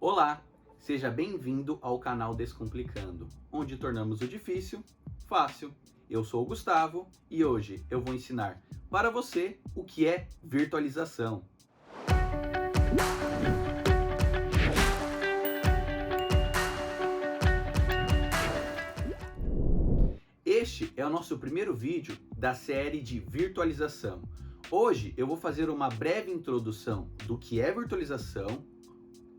Olá, seja bem-vindo ao canal Descomplicando, onde tornamos o difícil fácil. Eu sou o Gustavo e hoje eu vou ensinar para você o que é virtualização. Este é o nosso primeiro vídeo da série de virtualização. Hoje eu vou fazer uma breve introdução do que é virtualização,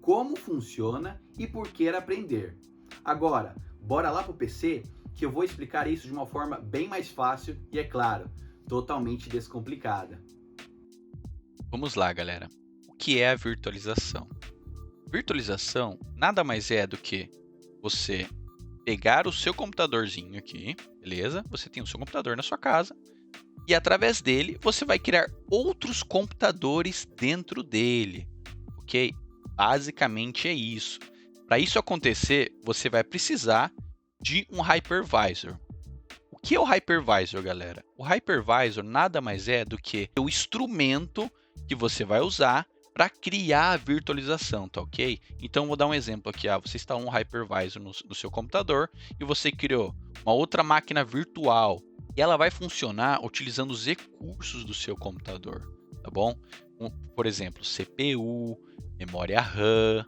como funciona e por que aprender. Agora, bora lá pro PC que eu vou explicar isso de uma forma bem mais fácil e, é claro, totalmente descomplicada. Vamos lá, galera. O que é a virtualização? Virtualização nada mais é do que você pegar o seu computadorzinho aqui, beleza? Você tem o seu computador na sua casa e através dele você vai criar outros computadores dentro dele, ok? Basicamente é isso. Para isso acontecer, você vai precisar de um hypervisor. O que é o hypervisor, galera? O hypervisor nada mais é do que o instrumento que você vai usar para criar a virtualização, tá ok? Então, vou dar um exemplo aqui. Você instalou um hypervisor no seu computador e você criou uma outra máquina virtual. E ela vai funcionar utilizando os recursos do seu computador, tá bom? Por exemplo, CPU, memória RAM,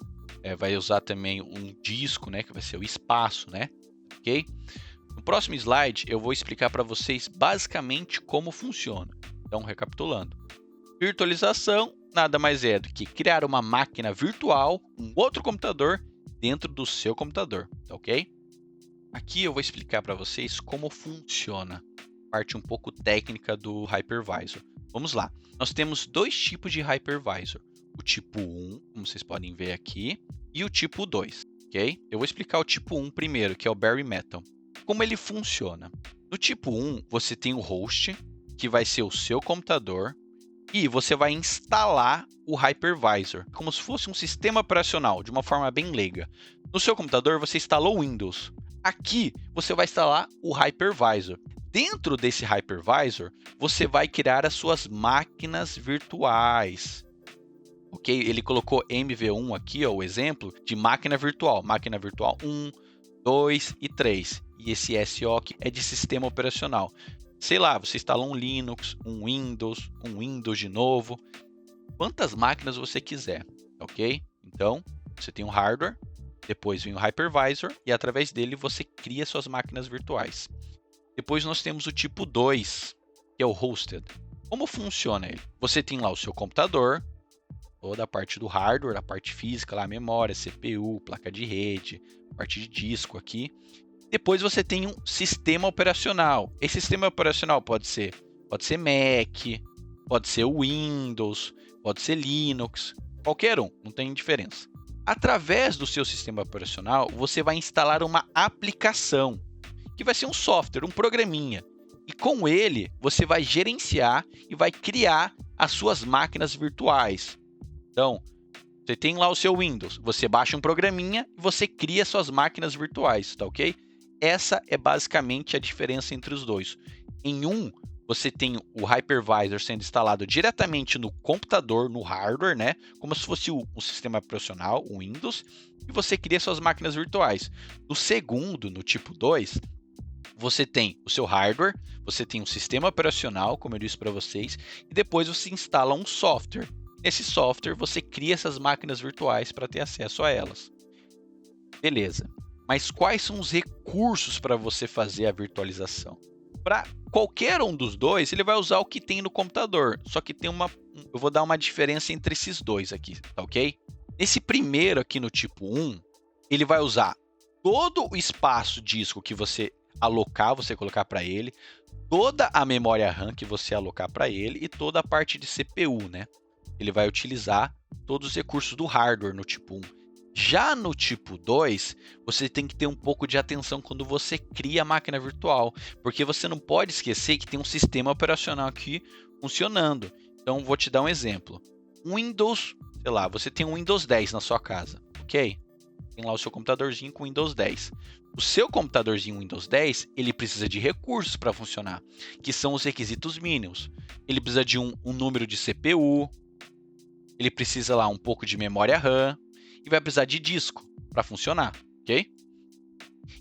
vai usar também um disco, né, que vai ser o espaço, né? Ok? No próximo slide, eu vou explicar para vocês basicamente como funciona. Então, recapitulando. Virtualização nada mais é do que criar uma máquina virtual, um outro computador, dentro do seu computador, tá ok? Aqui eu vou explicar para vocês como funciona, parte um pouco técnica do hypervisor. Vamos lá. Nós temos dois tipos de hypervisor. O tipo 1, como vocês podem ver aqui, e o tipo 2, ok? Eu vou explicar o tipo 1 primeiro, que é o Bare Metal. Como ele funciona? No tipo 1, você tem o host, que vai ser o seu computador, e você vai instalar o hypervisor, como se fosse um sistema operacional, de uma forma bem leiga. No seu computador, você instalou o Windows. Aqui, você vai instalar o hypervisor. Dentro desse hypervisor, você vai criar as suas máquinas virtuais. Ok? Ele colocou MV1 aqui, ó, o exemplo de máquina virtual. Máquina virtual 1, 2 e 3. E esse SO aqui é de sistema operacional. Sei lá, você instala um Linux, um Windows de novo. Quantas máquinas você quiser, ok? Então, você tem um hardware, depois vem o hypervisor e através dele você cria suas máquinas virtuais. Depois nós temos o tipo 2, que é o hosted. Como funciona ele? Você tem lá o seu computador, toda a parte do hardware, a parte física, lá, a memória, CPU, placa de rede, parte de disco aqui. Depois você tem um sistema operacional. Esse sistema operacional pode ser Mac, pode ser Windows, pode ser Linux, qualquer um, não tem diferença. Através do seu sistema operacional, você vai instalar uma aplicação, que vai ser um software, um programinha. E com ele, você vai gerenciar e vai criar as suas máquinas virtuais. Então, você tem lá o seu Windows, você baixa um programinha e você cria suas máquinas virtuais, tá ok? Essa é basicamente a diferença entre os dois. Em um, você tem o hypervisor sendo instalado diretamente no computador, no hardware, né? Como se fosse um sistema operacional, o Windows, e você cria suas máquinas virtuais. No segundo, no tipo 2, você tem o seu hardware, você tem um sistema operacional, como eu disse para vocês, e depois você instala um software. Nesse software, você cria essas máquinas virtuais para ter acesso a elas. Beleza. Mas quais são os recursos para você fazer a virtualização? Para qualquer um dos dois, ele vai usar o que tem no computador. Só que eu vou dar uma diferença entre esses dois aqui, tá ok? Esse primeiro aqui no tipo 1, ele vai usar todo o espaço disco que você alocar, você colocar para ele, toda a memória RAM que você alocar para ele e toda a parte de CPU, né? Ele vai utilizar todos os recursos do hardware no tipo 1. Já no tipo 2, você tem que ter um pouco de atenção quando você cria a máquina virtual, porque você não pode esquecer que tem um sistema operacional aqui funcionando. Então, vou te dar um exemplo. Windows, sei lá, você tem um Windows 10 na sua casa, ok? Tem lá o seu computadorzinho com Windows 10. O seu computadorzinho Windows 10, ele precisa de recursos para funcionar, que são os requisitos mínimos. Ele precisa de um número de CPU, ele precisa lá um pouco de memória RAM, e vai precisar de disco para funcionar, ok?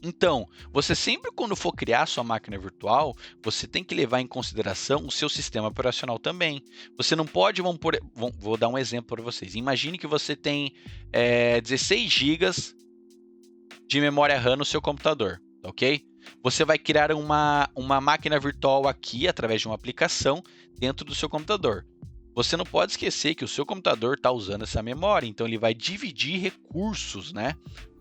Então, você sempre quando for criar sua máquina virtual, você tem que levar em consideração o seu sistema operacional também. Você não pode, vou dar um exemplo para vocês. Imagine que você tem 16 gigas de memória RAM no seu computador, ok? Você vai criar uma máquina virtual aqui através de uma aplicação dentro do seu computador. Você não pode esquecer que o seu computador está usando essa memória, então ele vai dividir recursos, né,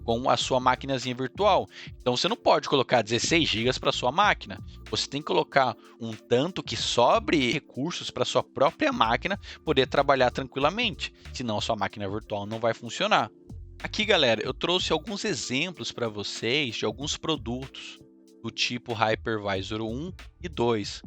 com a sua maquinazinha virtual. Então você não pode colocar 16 GB para sua máquina. Você tem que colocar um tanto que sobre recursos para sua própria máquina poder trabalhar tranquilamente, senão a sua máquina virtual não vai funcionar. Aqui, galera, eu trouxe alguns exemplos para vocês de alguns produtos do tipo Hypervisor 1 e 2.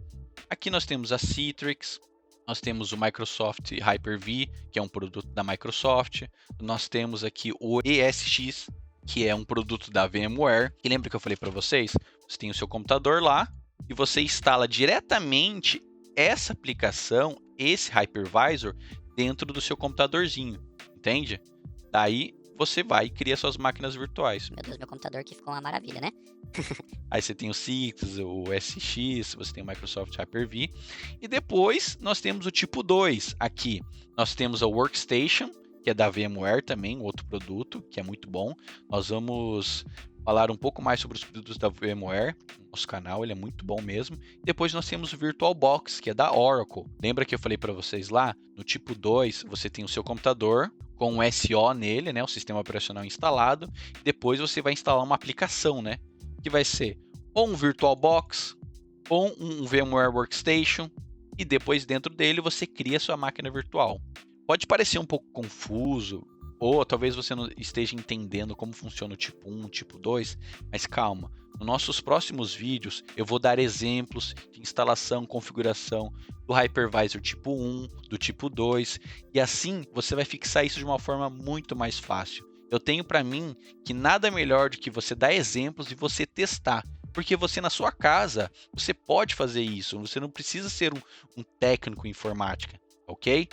Aqui nós temos a Citrix, nós temos o Microsoft Hyper-V, que é um produto da Microsoft. Nós temos aqui o ESX, que é um produto da VMware. E lembra que eu falei para vocês? Você tem o seu computador lá e você instala diretamente essa aplicação, esse Hypervisor, dentro do seu computadorzinho, entende? Daí você vai e cria suas máquinas virtuais. Meu Deus, meu computador que ficou uma maravilha, né? Aí você tem o Citrix, o SX, você tem o Microsoft Hyper-V. E depois nós temos o tipo 2 aqui. Nós temos a Workstation, que é da VMware também, outro produto que é muito bom. Nós vamos falar um pouco mais sobre os produtos da VMware no nosso canal, ele é muito bom mesmo. Depois nós temos o VirtualBox, que é da Oracle. Lembra que eu falei para vocês lá? No tipo 2, você tem o seu computador com um SO nele, né, o sistema operacional instalado. Depois você vai instalar uma aplicação, né, que vai ser ou um VirtualBox ou um VMware Workstation. E depois dentro dele você cria sua máquina virtual. Pode parecer um pouco confuso, ou talvez você não esteja entendendo como funciona o tipo 1, o tipo 2, mas calma. Nos nossos próximos vídeos eu vou dar exemplos de instalação, configuração do Hypervisor tipo 1, do tipo 2, e assim você vai fixar isso de uma forma muito mais fácil. Eu tenho para mim que nada melhor do que você dar exemplos e você testar. Porque você na sua casa, você pode fazer isso, você não precisa ser um técnico em informática, ok?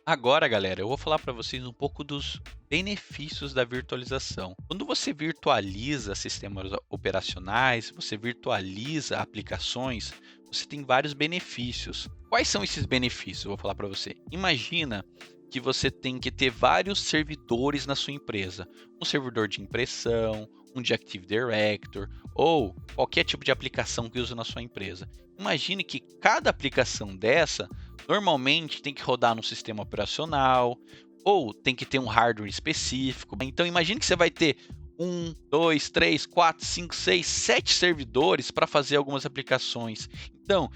Agora, galera, eu vou falar para vocês um pouco dos benefícios da virtualização. Quando você virtualiza sistemas operacionais, você virtualiza aplicações, você tem vários benefícios. Quais são esses benefícios? Eu vou falar para você. Imagina que você tem que ter vários servidores na sua empresa. Um servidor de impressão, um de Active Directory ou qualquer tipo de aplicação que use na sua empresa. Imagine que cada aplicação dessa normalmente tem que rodar no sistema operacional ou tem que ter um hardware específico. Então imagine que você vai ter 1, 2, 3, 4, 5, 6, 7 servidores para fazer algumas aplicações. Então,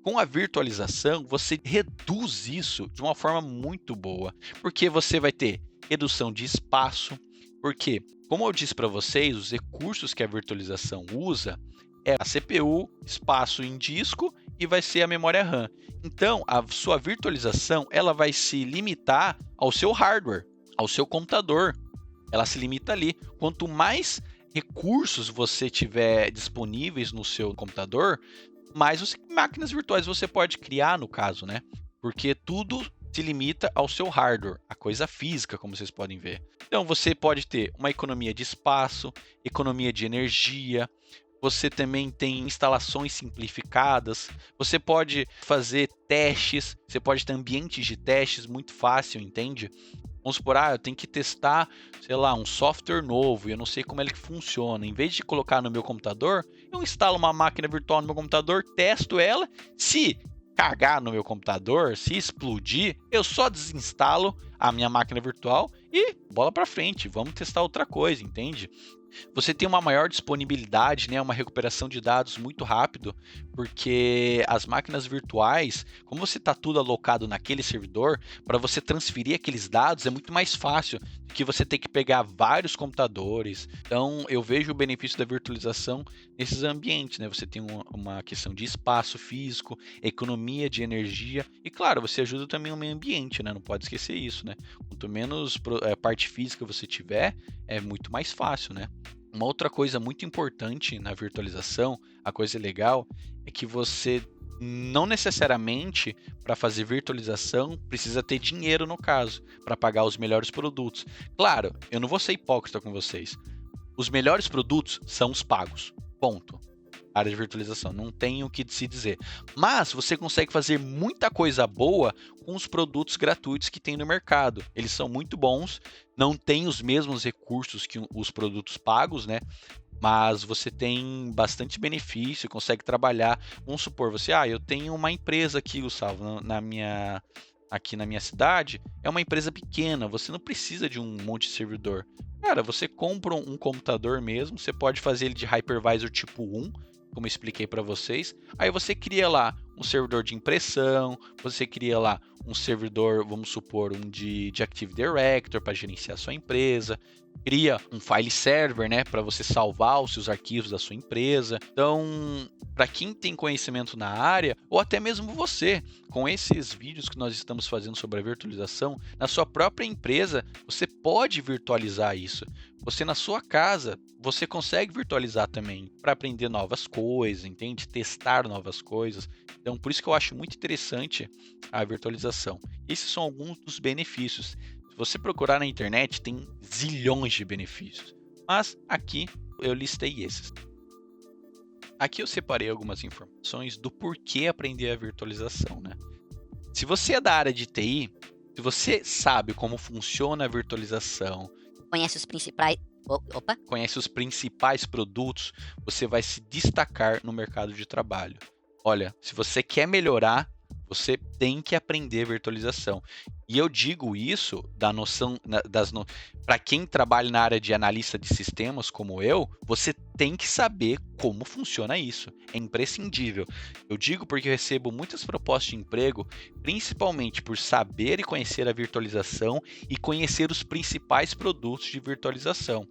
com a virtualização, você reduz isso de uma forma muito boa, porque você vai ter redução de espaço, porque, como eu disse para vocês, os recursos que a virtualização usa é a CPU, espaço em disco e vai ser a memória RAM. Então, a sua virtualização ela vai se limitar ao seu hardware, ao seu computador. Ela se limita ali. Quanto mais recursos você tiver disponíveis no seu computador, mais máquinas virtuais você pode criar, no caso, né? Porque tudo se limita ao seu hardware, a coisa física, como vocês podem ver. Então, você pode ter uma economia de espaço, economia de energia. Você também tem instalações simplificadas. Você pode fazer testes. Você pode ter ambientes de testes muito fácil, entende? Vamos supor, eu tenho que testar, sei lá, um software novo e eu não sei como ele funciona. Em vez de colocar no meu computador, eu instalo uma máquina virtual no meu computador, testo ela. Se cagar no meu computador, se explodir, eu só desinstalo a minha máquina virtual e bola para frente. Vamos testar outra coisa, entende? Você tem uma maior disponibilidade, né, uma recuperação de dados muito rápido, porque as máquinas virtuais, como você está tudo alocado naquele servidor, para você transferir aqueles dados é muito mais fácil do que você ter que pegar vários computadores. Então, eu vejo o benefício da virtualização nesses ambientes, né? Você tem uma questão de espaço físico, economia de energia e, claro, você ajuda também o meio ambiente, né? Não pode esquecer isso, né? Quanto menos parte física você tiver, é muito mais fácil, né? Uma outra coisa muito importante na virtualização, a coisa legal, é que você Não necessariamente para fazer virtualização precisa ter dinheiro, no caso, para pagar os melhores produtos. Claro, eu não vou ser hipócrita com vocês. Os melhores produtos são os pagos. Ponto. Área de virtualização, não tem o que se dizer. Mas você consegue fazer muita coisa boa com os produtos gratuitos que tem no mercado. Eles são muito bons, não tem os mesmos recursos que os produtos pagos, né? Mas você tem bastante benefício, consegue trabalhar. Vamos supor, eu tenho uma empresa aqui, Gustavo, aqui na minha cidade, é uma empresa pequena, você não precisa de um monte de servidor. Cara, você compra um computador mesmo, você pode fazer ele de hypervisor tipo 1, como eu expliquei para vocês. Aí você cria lá um servidor de impressão, você cria lá um servidor, vamos supor, um de Active Directory para gerenciar a sua empresa, cria um file server, né, para você salvar os seus arquivos da sua empresa. Então, para quem tem conhecimento na área, ou até mesmo você, com esses vídeos que nós estamos fazendo sobre a virtualização, na sua própria empresa, você pode virtualizar isso. Você na sua casa, você consegue virtualizar também para aprender novas coisas, entende? Testar novas coisas. Então, por isso que eu acho muito interessante a virtualização. Esses são alguns dos benefícios. Se você procurar na internet, tem zilhões de benefícios. Mas aqui eu listei esses. Aqui eu separei algumas informações do porquê aprender a virtualização, né? Se você é da área de TI, se você sabe como funciona a virtualização, Conhece os principais. Opa! conhece os principais produtos, você vai se destacar no mercado de trabalho. Olha, se você quer melhorar, você tem que aprender virtualização. E eu digo isso da noção para quem trabalha na área de analista de sistemas como eu, você tem que saber como funciona isso. É imprescindível. Eu digo porque eu recebo muitas propostas de emprego, principalmente por saber e conhecer a virtualização e conhecer os principais produtos de virtualização.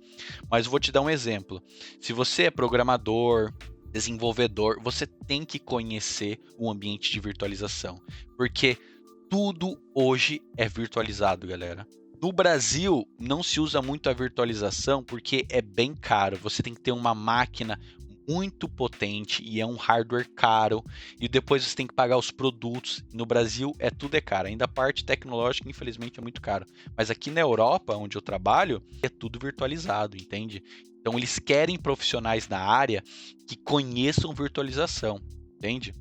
Mas eu vou te dar um exemplo. Se você é programador, desenvolvedor, você tem que conhecer o ambiente de virtualização, porque tudo hoje é virtualizado, galera. No Brasil, não se usa muito a virtualização porque é bem caro. Você tem que ter uma máquina muito potente e é um hardware caro. E depois você tem que pagar os produtos. No Brasil, tudo é caro. Ainda a parte tecnológica, infelizmente, é muito caro. Mas aqui na Europa, onde eu trabalho, é tudo virtualizado, entende? Então, eles querem profissionais na área que conheçam virtualização, entende?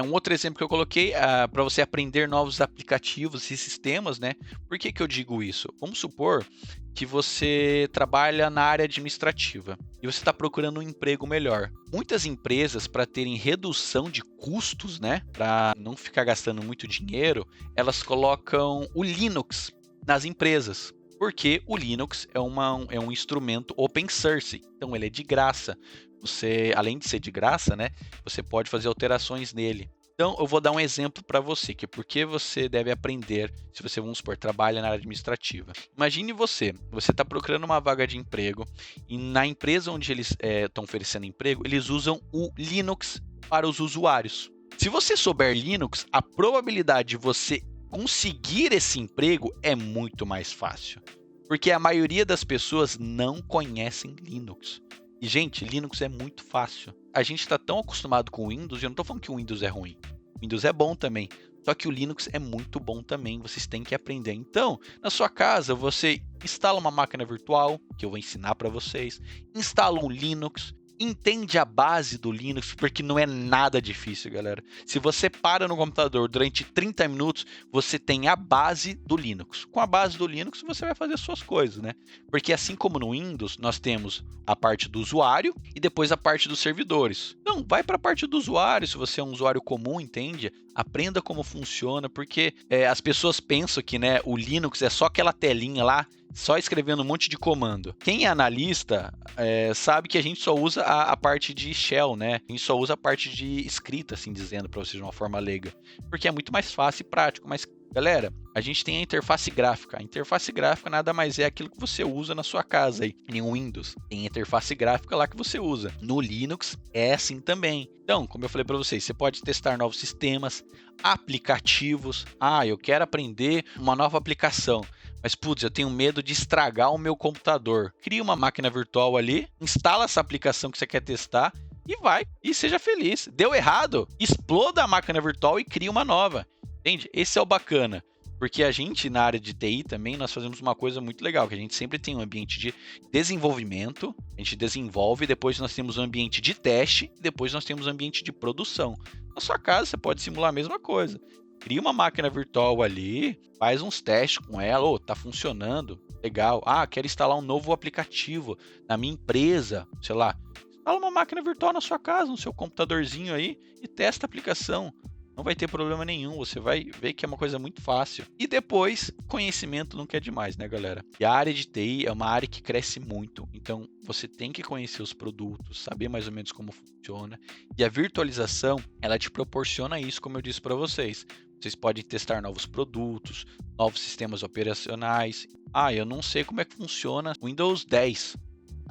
Um outro exemplo que eu coloquei para você aprender novos aplicativos e sistemas, né? Por que eu digo isso? Vamos supor que você trabalha na área administrativa e você está procurando um emprego melhor. Muitas empresas, para terem redução de custos, né? Para não ficar gastando muito dinheiro, elas colocam o Linux nas empresas. Porque o Linux é um instrumento open source, então ele é de graça. Você, além de ser de graça, né, você pode fazer alterações nele. Então, eu vou dar um exemplo para você, que é porque você deve aprender, se você, vamos supor, trabalha na área administrativa. Imagine você está procurando uma vaga de emprego e na empresa onde eles estão oferecendo emprego, eles usam o Linux para os usuários. Se você souber Linux, a probabilidade de você conseguir esse emprego é muito mais fácil, porque a maioria das pessoas não conhecem Linux. E, gente, Linux é muito fácil. A gente está tão acostumado com o Windows, eu não estou falando que o Windows é ruim. O Windows é bom também, só que o Linux é muito bom também, vocês têm que aprender. Então, na sua casa, você instala uma máquina virtual, que eu vou ensinar para vocês, instala um Linux, entende a base do Linux, porque não é nada difícil, galera. Se você para no computador durante 30 minutos, você tem a base do Linux. Com a base do Linux, você vai fazer as suas coisas, né? Porque assim como no Windows, nós temos a parte do usuário e depois a parte dos servidores. Então, vai para a parte do usuário, se você é um usuário comum, entende? Aprenda como funciona, porque as pessoas pensam que, né, o Linux é só aquela telinha lá, só escrevendo um monte de comando. Quem é analista sabe que a gente só usa a parte de shell, né? A gente só usa a parte de escrita, assim dizendo, para vocês de uma forma leiga. Porque é muito mais fácil e prático. Mas, galera, a gente tem a interface gráfica. A interface gráfica nada mais é aquilo que você usa na sua casa aí. Em Windows, tem a interface gráfica lá que você usa. No Linux é assim também. Então, como eu falei para vocês, você pode testar novos sistemas, aplicativos. Eu quero aprender uma nova aplicação. Mas, putz, eu tenho medo de estragar o meu computador. Cria uma máquina virtual ali, instala essa aplicação que você quer testar, e vai, e seja feliz. Deu errado, exploda a máquina virtual e cria uma nova. Entende? Esse é o bacana. Porque a gente, na área de TI também, nós fazemos uma coisa muito legal, que a gente sempre tem um ambiente de desenvolvimento, a gente desenvolve, depois nós temos um ambiente de teste, depois nós temos um ambiente de produção. Na sua casa, você pode simular a mesma coisa. Cria uma máquina virtual ali, faz uns testes com ela, tá funcionando, legal. Quero instalar um novo aplicativo na minha empresa, sei lá. Instala uma máquina virtual na sua casa, no seu computadorzinho aí, e testa a aplicação. Não vai ter problema nenhum, você vai ver que é uma coisa muito fácil. E depois, conhecimento nunca é demais, né, galera? E a área de TI é uma área que cresce muito, então você tem que conhecer os produtos, saber mais ou menos como funciona. E a virtualização, ela te proporciona isso, como eu disse para vocês. Vocês podem testar novos produtos, novos sistemas operacionais. Eu não sei como é que funciona o Windows 10.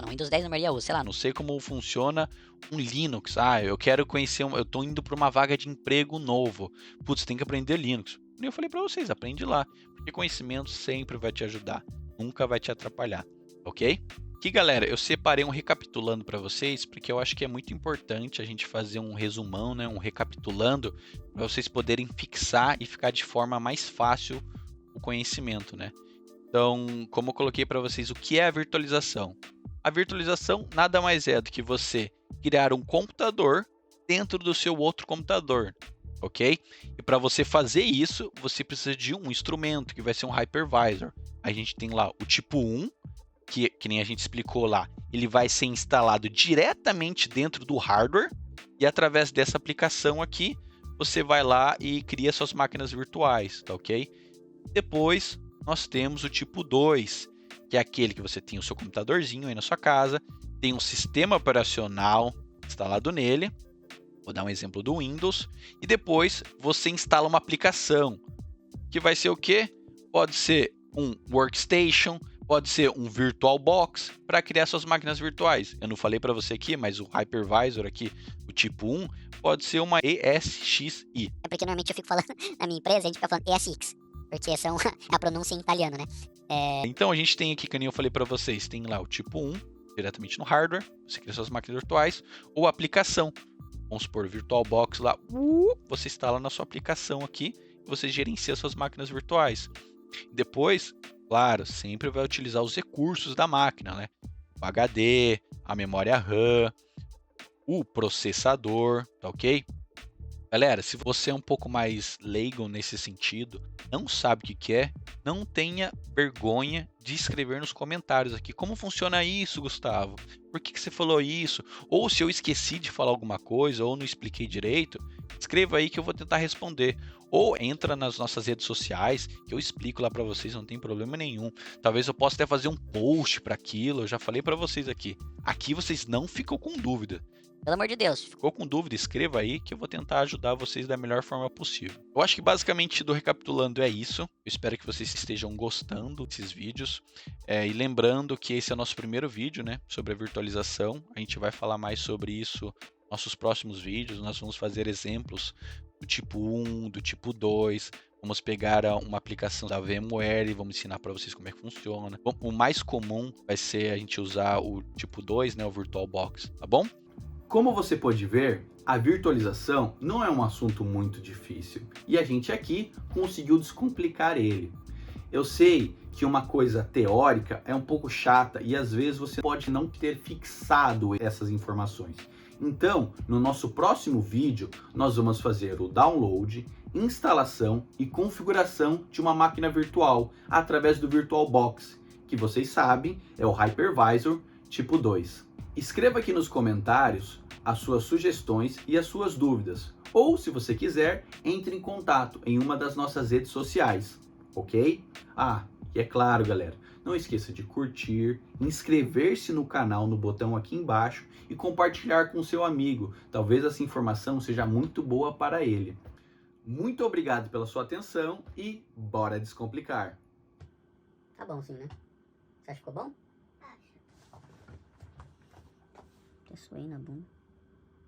No Windows 10 no maioria usa, sei lá. Não sei como funciona um Linux. Eu quero conhecer, eu tô indo para uma vaga de emprego novo. Putz, tem que aprender Linux. E eu falei para vocês, aprende lá, porque conhecimento sempre vai te ajudar, nunca vai te atrapalhar, ok? Aqui, galera, eu separei um recapitulando para vocês, porque eu acho que é muito importante a gente fazer um resumão, né, um recapitulando, para vocês poderem fixar e ficar de forma mais fácil o conhecimento, né? Então, como eu coloquei para vocês, o que é a virtualização? A virtualização nada mais é do que você criar um computador dentro do seu outro computador, ok? E para você fazer isso, você precisa de um instrumento, que vai ser um hypervisor. A gente tem lá o tipo 1, que nem a gente explicou lá, ele vai ser instalado diretamente dentro do hardware, e através dessa aplicação aqui, você vai lá e cria suas máquinas virtuais, tá ok? Depois, nós temos o tipo 2, que é aquele que você tem o seu computadorzinho aí na sua casa, tem um sistema operacional instalado nele, vou dar um exemplo do Windows, e depois você instala uma aplicação, que vai ser o quê? Pode ser um workstation, pode ser um VirtualBox, para criar suas máquinas virtuais. Eu não falei para você aqui, mas o hypervisor aqui, o tipo 1, pode ser uma ESXi. É porque normalmente eu fico falando, na minha empresa, a gente fica falando ESX, porque são a pronúncia em italiano, né? Então a gente tem aqui, que nem eu falei para vocês, tem lá o tipo 1, diretamente no hardware, você cria suas máquinas virtuais, ou aplicação. Vamos supor, VirtualBox lá, você instala na sua aplicação aqui, e você gerencia suas máquinas virtuais. Depois, claro, sempre vai utilizar os recursos da máquina, né? O HD, a memória RAM, o processador, tá ok? Galera, se você é um pouco mais leigo nesse sentido, não sabe o que é, não tenha vergonha de escrever nos comentários aqui. Como funciona isso, Gustavo? Por que você falou isso? Ou se eu esqueci de falar alguma coisa, ou não expliquei direito, escreva aí que eu vou tentar responder. Ou entra nas nossas redes sociais, que eu explico lá para vocês, não tem problema nenhum. Talvez eu possa até fazer um post para aquilo, eu já falei para vocês aqui. Aqui vocês não ficam com dúvida. Pelo amor de Deus. Ficou com dúvida? Escreva aí que eu vou tentar ajudar vocês da melhor forma possível. Eu acho que basicamente do recapitulando é isso. Eu espero que vocês estejam gostando desses vídeos. E lembrando que esse é o nosso primeiro vídeo, né, sobre a virtualização. A gente vai falar mais sobre isso nos nossos próximos vídeos. Nós vamos fazer exemplos do tipo 1, do tipo 2. Vamos pegar uma aplicação da VMware e vamos ensinar para vocês como é que funciona. O mais comum vai ser a gente usar o tipo 2, né, o VirtualBox, tá bom? Como você pode ver, a virtualização não é um assunto muito difícil e a gente aqui conseguiu descomplicar ele. Eu sei que uma coisa teórica é um pouco chata e às vezes você pode não ter fixado essas informações. Então, no nosso próximo vídeo, nós vamos fazer o download, instalação e configuração de uma máquina virtual através do VirtualBox, que vocês sabem é o hypervisor tipo 2. Escreva aqui nos comentários as suas sugestões e as suas dúvidas. Ou, se você quiser, entre em contato em uma das nossas redes sociais, ok? E é claro, galera, não esqueça de curtir, inscrever-se no canal no botão aqui embaixo e compartilhar com seu amigo. Talvez essa informação seja muito boa para ele. Muito obrigado pela sua atenção e bora descomplicar. Tá bom sim, né? Você acha que ficou bom? Até suei na bunda.